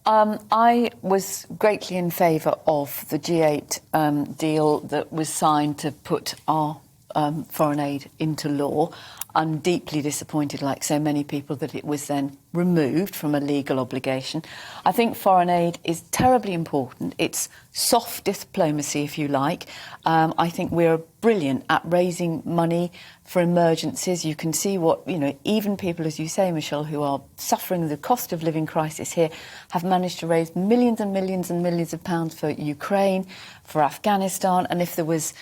I was greatly in favour of the G8 deal that was signed to put our foreign aid into law. I'm deeply disappointed, like so many people, that it was then removed from a legal obligation. I think foreign aid is terribly important. It's soft diplomacy, if you like. I think we're brilliant at raising money for emergencies. You can see what, even people, as you say, Michelle, who are suffering the cost of living crisis here, have managed to raise millions and millions and millions of pounds for Ukraine, for Afghanistan. And if there was,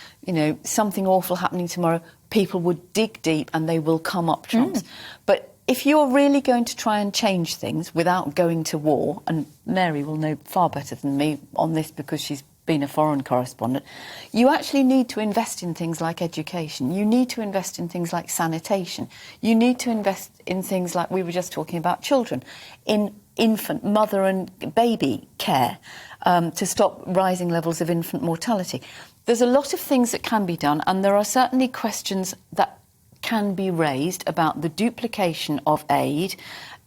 something awful happening tomorrow, people would dig deep and they will come up trumps. But if you're really going to try and change things without going to war, and Mary will know far better than me on this because she's been a foreign correspondent, you actually need to invest in things like education. You need to invest in things like sanitation. You need to invest in things like we were just talking about children, in infant, mother and baby care, to stop rising levels of infant mortality. There's a lot of things that can be done, and there are certainly questions that can be raised about the duplication of aid,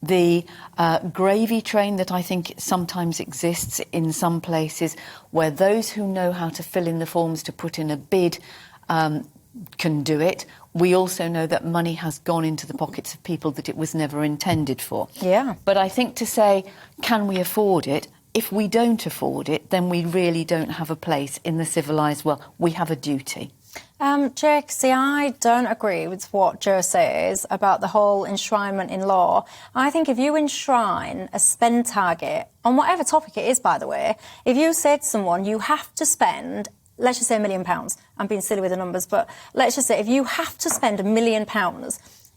the gravy train that I think sometimes exists in some places, where those who know how to fill in the forms to put in a bid can do it. We also know that money has gone into the pockets of people that it was never intended for. Yeah. But I think to say, can we afford it? If we don't afford it, then we really don't have a place in the civilised world. We have a duty. Jake, see, I don't agree with what Jo says about the whole enshrinement in law. I think if you enshrine a spend target, on whatever topic it is, by the way, if you say to someone, you have to spend, let's just say £1 million, I'm being silly with the numbers, but let's just say if you have to spend £1 million,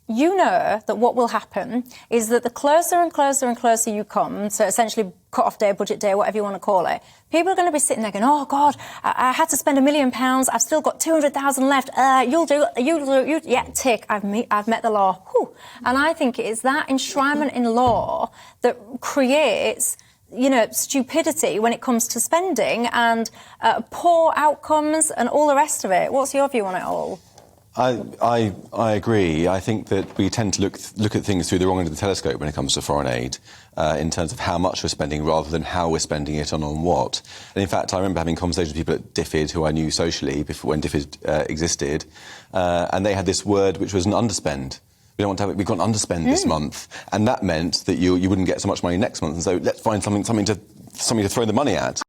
you know that what will happen is that the closer and closer and closer you come, so essentially cut-off day, budget day, whatever you want to call it, people are going to be sitting there going, oh, God, I had to spend £1 million, I've still got 200,000 left, you'll do, yeah, tick, I've met the law. Whew. And I think it is that enshrinement in law that creates stupidity when it comes to spending and poor outcomes and all the rest of it. What's your view on it all? I agree. I think that we tend to look at things through the wrong end of the telescope when it comes to foreign aid, in terms of how much we're spending rather than how we're spending it and on what. And in fact, I remember having conversations with people at DFID who I knew socially before when DFID existed, and they had this word which was an underspend. We don't want to have it. We've got an underspend this month, and that meant that you wouldn't get so much money next month. And so let's find something to throw the money at.